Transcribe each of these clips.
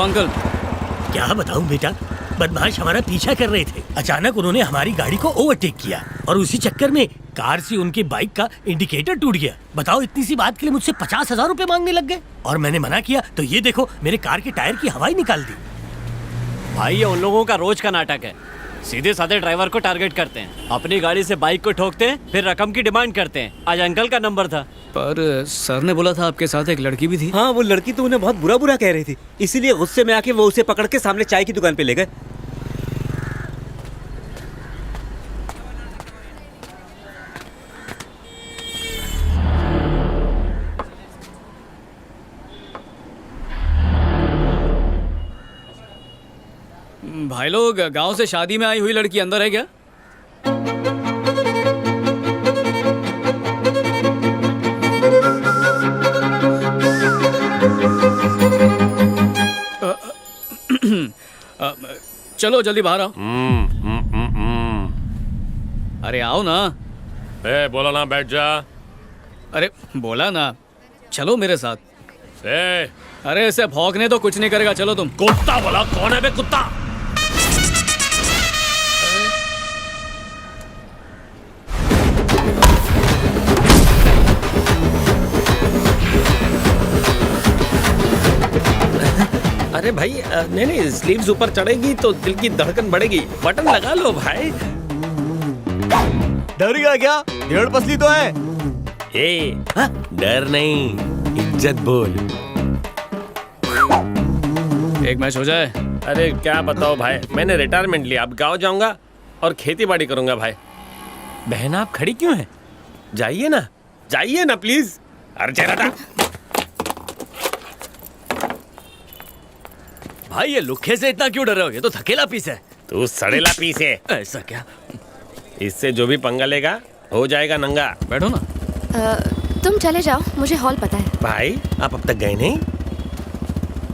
Uncle. क्या बताऊं बेटा, बदमाश हमारा पीछा कर रहे थे। अचानक उन्होंने हमारी गाड़ी को ओवरटेक किया और उसी चक्कर में कार से उनकी बाइक का इंडिकेटर टूट गया। बताओ, इतनी सी बात के लिए मुझसे 50,000 रुपए मांगने लग गए और मैंने मना किया तो ये देखो मेरे कार के टायर की हवा ही निकाल दी। भाई ये उन लोगों का रोज का नाटक है। सीधे साधे ड्राइवर को टारगेट करते हैं, अपनी गाड़ी से बाइक को ठोकते हैं, फिर रकम की डिमांड करते हैं। आज अंकल का नंबर था। पर सर ने बोला था आपके साथ एक लड़की भी थी। हाँ, वो लड़की तो उन्हें बहुत बुरा बुरा कह रही थी, इसीलिए गुस्से में आके वो उसे पकड़ के सामने चाय की दुकान पे ले गए। भाई लोग, गांव से शादी में आई हुई लड़की अंदर है क्या? चलो जल्दी बाहर आओ। अरे आओ ना। बोला ना बैठ जा। अरे बोला ना, चलो मेरे साथ। अरे ऐसे भौंकने तो कुछ नहीं करेगा, चलो तुम। कुत्ता बोला, कौन है बे कुत्ता? अरे भाई, नहीं, स्लीव्स ऊपर चढ़ेगी तो दिल की धड़कन बढ़ेगी। बटन लगा लो भाई। डर गया क्या? डेढ़ पसली तो है। डर नहीं, इज्जत बोल। एक मैच हो जाए। अरे क्या बताओ भाई, मैंने रिटायरमेंट लिया, अब गांव जाऊंगा और खेती बाड़ी करूंगा भाई। बहन आप खड़ी क्यों हैं? जाइए ना प्लीज। अरे चेहरा था भाई ये लुखे से इतना क्यों डर रहे हो? ये तो थकेला पीस है। तू सड़ेला पीस है। ऐसा क्या? इससे जो भी पंगा लेगा हो जाएगा नंगा। बैठो ना। तुम चले जाओ, मुझे हॉल पता है। भाई आप अब तक गए नहीं?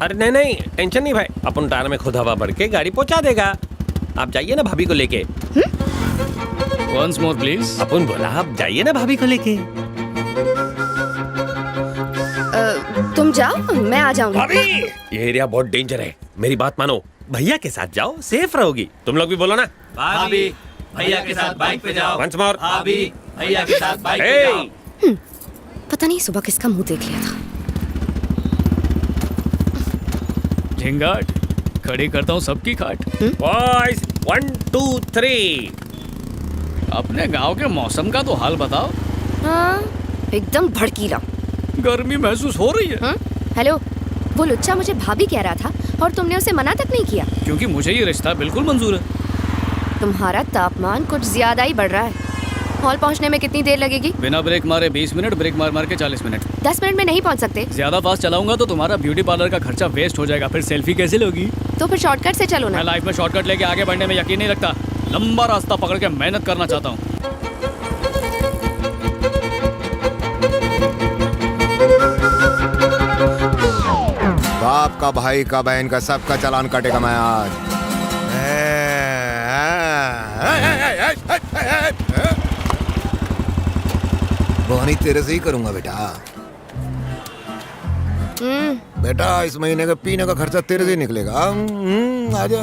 अरे नहीं, टेंशन नहीं भाई, अपन टायर में खुद हवा भर के गाड़ी पहुंचा देगा। आप जाइए ना भाभी को लेके। Once more please. अपन बोला आप जाइए ना भाभी को लेके। तुम जाओ, मैं आ जाऊंगी। भाभी, ये एरिया बहुत डेंजर है, मेरी बात मानो। भैया के साथ जाओ, सेफ रहोगी। तुम लोग भी बोलो ना। भाभी भैया के साथ बाइक पे जाओ। Once more. भाभी भैया के साथ बाइक पे जाओ। पता नहीं सुबह किसका मुंह देख लिया था। झिंगाट खड़ी करता हूँ सबकी खाट। बॉयज 1 2 3। अपने गांव के मौसम का तो हाल बताओ। हाँ, एकदम भड़कीला। गर्मी महसूस हो रही है। हेलो, वो लुच्चा मुझे भाभी कह रहा था और तुमने उसे मना तक नहीं किया। क्योंकि मुझे ये रिश्ता बिल्कुल मंजूर है। तुम्हारा तापमान कुछ ज्यादा ही बढ़ रहा है। हॉल पहुंचने में कितनी देर लगेगी? बिना ब्रेक मारे 20 मिनट, ब्रेक मार के 40 मिनट। 10 मिनट में नहीं पहुंच सकते? ज्यादा फास्ट चलाऊंगा तो तुम्हारा ब्यूटी पार्लर का खर्चा वेस्ट हो जाएगा, फिर सेल्फी कैसे लोगी? तो फिर शॉर्टकट से चलो ना। मैं लाइफ में शॉर्टकट लेके आगे बढ़ने में यकीन नहीं रखता, लंबा रास्ता पकड़ के मेहनत करना चाहता हूँ। बाप का, भाई का, बहन का, सबका चालान काटेगा मैं आज। बोनी तेरे से ही करूंगा बेटा। बेटा इस महीने का पीने का खर्चा तेरे से ही निकलेगा। आजा।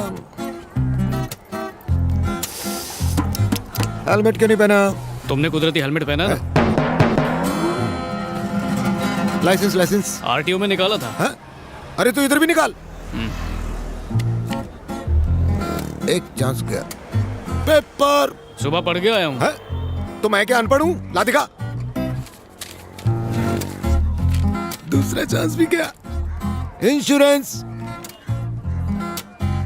हेलमेट क्यों नहीं पहना? तुमने कुदरती हेलमेट पहना था? लाइसेंस आरटीओ में निकाला था। हा? अरे तू इधर भी निकाल। एक चांस गया। पेपर सुबह पढ़ के आया हूँ। तो मैं क्या अनपढ़ हूँ? ला दिखा। दूसरा चांस भी गया। इंश्योरेंस।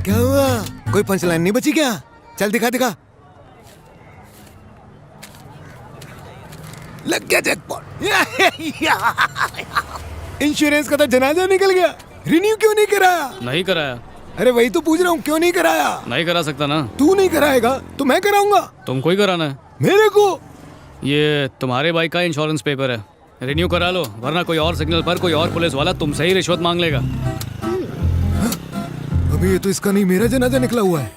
क्या हुआ? कोई पंचलाइन नहीं बची क्या? चल दिखा। लग गया जैकपॉट। इंश्योरेंस का तो जनाजा निकल गया। रिन्यू क्यों नहीं कराया? नहीं कराया। अरे वही तो पूछ रहा हूँ, क्यों नहीं कराया? नहीं करा सकता ना। तू नहीं कराएगा तो मैं कराऊंगा। तुमको ही कराना है। मेरे को? ये तुम्हारे बाइक का इंश्योरेंस पेपर है, रिन्यू करा लो, वरना कोई और सिग्नल पर कोई और पुलिस वाला तुमसे ही रिश्वत मांग लेगा। अभी ये तो इसका नहीं, मेरा जनाजा निकला हुआ है।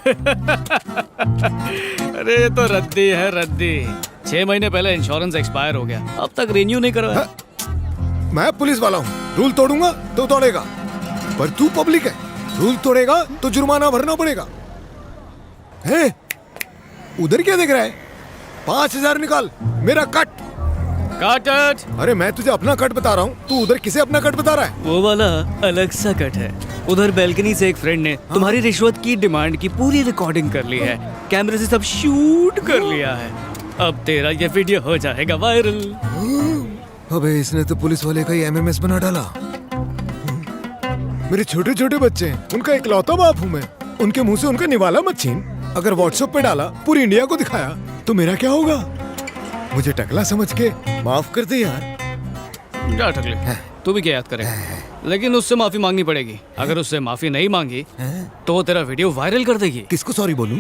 अरे ये तो रद्दी है, रद्दी। 6 महीने पहले इंश्योरेंस एक्सपायर हो गया, अब तक रिन्यू नहीं करवाया। मैं पुलिस वाला हूँ, रूल तोड़ूंगा तो तोड़ेगा, पर तू पब्लिक है, रूल तोड़ेगा तो जुर्माना भरना पड़ेगा। है उधर क्या देख रहा है? 5,000 निकाल, मेरा कट। काट। अरे मैं तुझे अपना कट बता रहा हूँ, तू उधर किसे अपना कट बता रहा है? वो वाला अलग सा कट है। उधर बैल्कनी से एक फ्रेंड ने तुम्हारी रिश्वत की डिमांड की पूरी रिकॉर्डिंग कर ली है, कैमरे से सब शूट कर लिया है। अब तेरा ये वीडियो हो जाएगा वायरल। अबे इसने तो पुलिस वाले का ही एमएमएस बना डाला। मेरे छोटे छोटे बच्चे हैं, उनका इकलौता बाप हूँ मैं। उनके मुंह से उनका निवाला मत छीन। अगर व्हाट्सएप पे डाला, पूरी इंडिया को दिखाया, तो मेरा क्या होगा? मुझे टकला समझ के माफ कर दे यार। क्या टकले, तू भी क्या याद करे, लेकिन उससे माफी मांगनी पड़ेगी। अगर उससे माफी नहीं मांगी तो तेरा वीडियो वायरल कर देगी। किसको सॉरी बोलूं?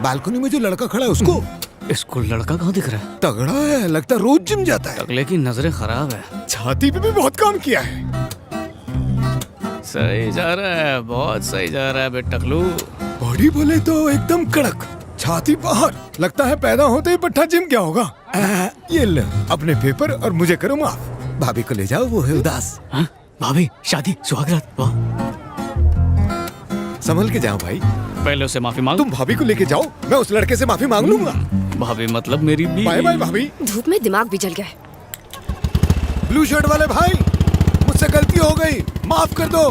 बालकनी में जो लड़का खड़ा है उसको। इसको लड़का कहाँ दिख रहा है? तगड़ा है, लगता है रोज जिम जाता है। टकले की नजरें खराब है। छाती पे भी बहुत काम किया है। सही जा रहा है, बहुत सही जा रहा है बे टकलू। बॉडी बोले तो एकदम कड़क, छाती बाहर। लगता है पैदा होते ही पट्टा जिम क्या होगा। ये ले अपने पेपर और मुझे करो माफ। भाभी को ले जाओ, वो है उदास। हाँ? भाभी शादी सुहागरात, वाह। संभल के जाओ भाई। पहले उससे माफी मांग। तुम भाभी को लेके जाओ, मैं उस लड़के से माफी मांग लूंगा। भाभी मतलब मेरी बीवी। बाय बाय भाभी। धूप में दिमाग भी जल गया है। ब्लू शर्ट वाले भाई, मुझसे गलती हो गई, माफ कर दो।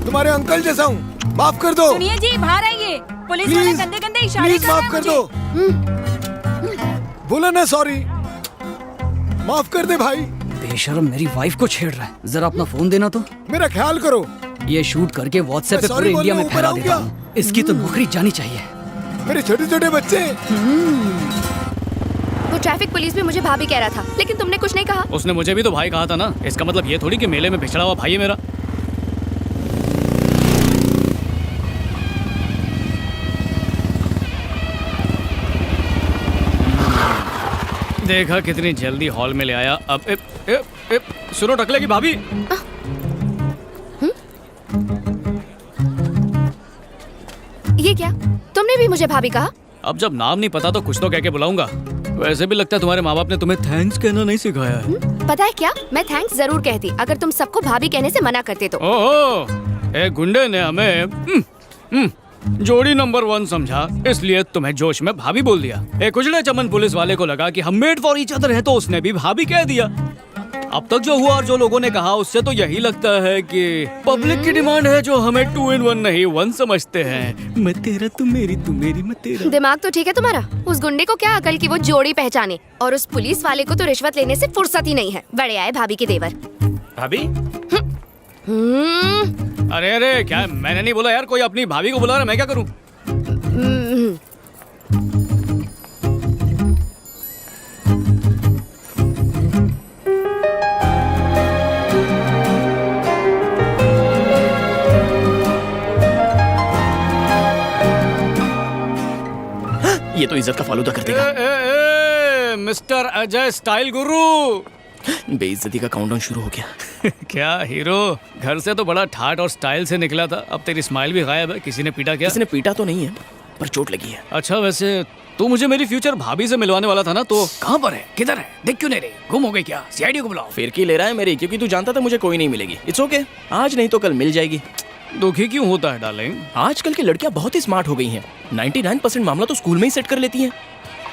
तुम्हारे अंकल जैसा हूँ, माफ कर दो। सुनिए जी, बाहर आइए। पुलिस वाले प्लीज गंदे गंदे इशारे प्लीज कर रहे माफ हैं कर दो। बोला ना सॉरी, माफ कर दे भाई। बेशर्म मेरी वाइफ को छेड़ रहा है, जरा अपना फोन देना तो। मेरा ख्याल करो। ये शूट करके व्हाट्सएप पे मैं पूरे sorry इंडिया में बोलने फैला ऊपर देता आऊं हूँ। इसकी तो नौकरी जानी चाहिए। मेरे छोटे छोटे बच्चे। वो ट्रैफिक पुलिस में मुझे भाभी कह रहा था, लेकिन तुमने कुछ नहीं कहा। उसने मुझे भी तो भाई कहा था ना, इसका मतलब ये थोड़ी कि मेले में पिछड़ा हुआ भाई है मेरा। देखा कितनी जल्दी हॉल में ले आया। अब सुनो टकले की भाभी। ये क्या, तुमने भी मुझे भाभी कहा? अब जब नाम नहीं पता तो कुछ तो कह के बुलाऊंगा। वैसे भी लगता है तुम्हारे माँ बाप ने तुम्हें थैंक्स कहना नहीं सिखाया है। पता है क्या, मैं थैंक्स जरूर कहती अगर तुम सबको भाभी कहने से मना करते तो। ओहो, एक गुंडे ने हमें जोड़ी नंबर 1 समझा, इसलिए तुम्हें जोश में भाभी बोल दिया। एक उजड़े चमन पुलिस वाले को लगा कि हम मेड फॉर ईच अदर हैं, तो उसने भी भाभी कह दिया। अब तक जो हुआ और जो लोगों ने कहा, उससे तो यही लगता है कि पब्लिक की डिमांड है जो हमें 2 in 1 नहीं 1 समझते हैं। मैं तेरा, तू मेरी, तू मेरी, मैं तेरा। दिमाग तो ठीक है तुम्हारा। उस गुंडे को क्या अकल की वो जोड़ी पहचाने, और उस पुलिस वाले को तो रिश्वत लेने से फुर्सत ही नहीं है। बड़े आए भाभी के देवर। भाभी अरे अरे, क्या मैंने नहीं बोला यार, कोई अपनी भाभी को बुला रहा है, मैं क्या करूं? ये तो इज्जत का फालूदा कर देगा। मिस्टर अजय स्टाइल गुरु। बेइज्जती का काउंटडाउन शुरू हो गया। क्या हीरो, घर से तो बड़ा ठाट और स्टाइल से निकला था, अब तेरी स्माइल भी गायब है। किसी ने पीटा क्या? किसी ने पीटा तो नहीं है, पर चोट लगी है। अच्छा, वैसे तू मुझे मेरी फ्यूचर भाभी से मिलवाने वाला था ना, तो कहाँ पर है, किधर है? देख क्यों नहीं रही? गुम हो गई क्या? सीआईडी को बुलाओ। फिरकी ले रहा है मेरी, क्योंकि तू जानता था मुझे कोई नहीं मिलेगी। इट्स ओके, आज नहीं तो कल मिल जाएगी। दुखी क्यों होता है डार्लिंग? आजकल की लड़कियां बहुत ही स्मार्ट हो गई हैं। 99% मामला तो स्कूल में ही सेट कर लेती हैं।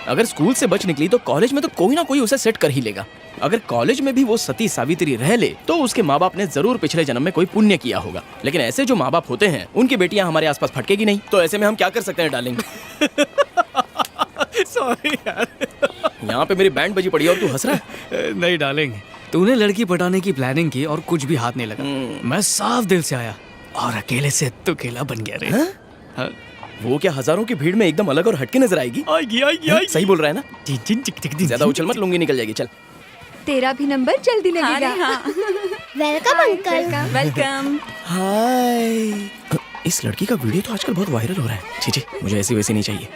अगर स्कूल से बच निकली तो कॉलेज में तो कोई ना कोई उसे सेट कर ही लेगा। अगर कॉलेज में भी वो सती सावित्री रह ले तो उसके माँ बाप ने जरूर पिछले जन्म में कोई पुण्य किया होगा। लेकिन ऐसे जो माँ बाप होते हैं, उनकी बेटियां हमारे आसपास फटकेगी नहीं। तो ऐसे में हम क्या कर सकते हैं डार्लिंग? सॉरी यार। यहाँ पे मेरी बैंड बजी पड़ी और तू हंस रहा है। नहीं डार्लिंग, तूने लड़की पटाने की प्लानिंग की और कुछ भी हाथ नहीं लगा। मैं साफ दिल से आया और अकेले से तू अकेला बन गया रे। हाँ? वो क्या हजारों की भीड़ में एकदम अलग और हटके नजर आएगी? आएगी। सही बोल रहा है ना? ज्यादा उछल मत, लुंगी निकल जाएगी। चल, तेरा भी नंबर जल्दी लगेगा। Welcome uncle. वेलकम। हाय। इस लड़की का वीडियो तो आजकल बहुत वायरल हो रहा है। छी छी, मुझे ऐसी वैसी नहीं चाहिए।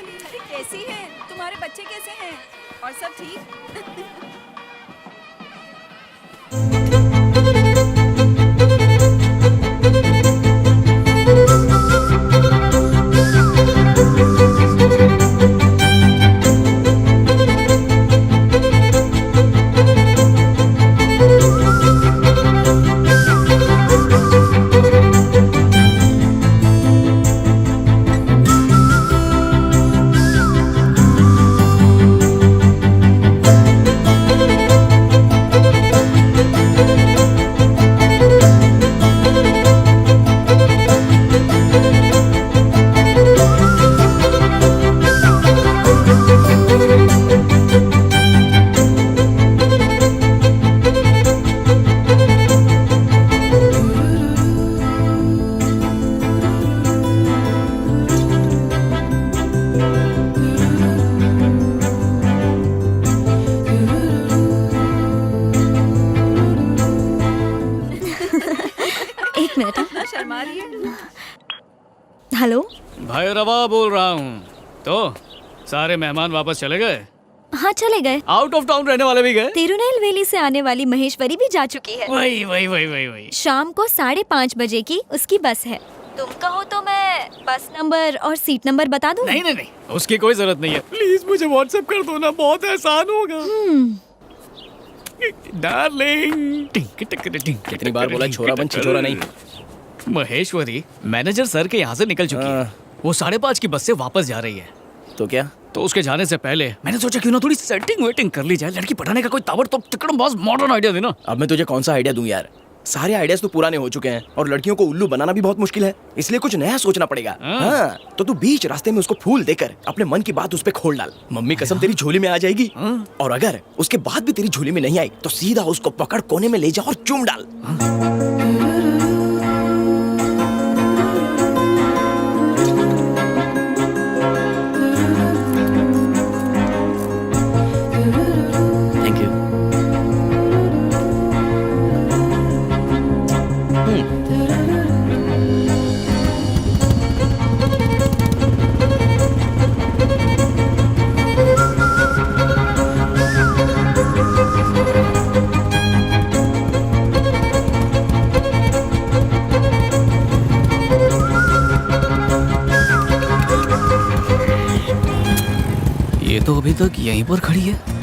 कैसी है? तुम्हारे बच्चे कैसे हैं? और सब ठीक? हेलो। भाई रवा बोल रहा हूँ। तो सारे मेहमान वापस चले गए? हाँ चले गए। आउट ऑफ टाउन रहने वाले भी गए? तिरुनेलवेली से आने वाली महेश्वरी भी जा चुकी है। वही। शाम को 5:30 बजे की उसकी बस है। तुम कहो तो मैं बस नंबर और सीट नंबर बता दूं? नहीं, उसकी कोई जरूरत नहीं है। प्लीज मुझे व्हाट्सएप कर दो ना, बहुत एहसान होगा। डार्लिंग। कितनी बार बोला छोरा बन छिछोरा नहीं। महेश्वरी मैनेजर सर के यहाँ से निकल चुकी है। वो 5:30 की बस से वापस जा रही है। तो क्या? तो उसके जाने से पहले मैंने सोचा क्यों ना थोड़ी सेटिंग वेटिंग कर ली जाए। लड़की पटाने का कोई ताबड़तोड़ तिकड़मबाज मॉडर्न आइडिया देना। अब मैं तुझे कौन सा आइडिया दूं यार? सारे आइडियाज तो पुराने हो चुके हैं और लड़कियों को उल्लू बनाना भी बहुत मुश्किल है, इसलिए कुछ नया सोचना पड़ेगा। हाँ, तो तू बीच रास्ते में उसको फूल देकर अपने मन की बात उस पे खोल डाल। मम्मी कसम तेरी झोली में आ जाएगी। और अगर उसके बाद भी तेरी झोली में नहीं आई तो सीधा उसको पकड़ कोने में ले जा और चूम डाल। Thank you. ये तो अभी तक यहीं पर खड़ी है।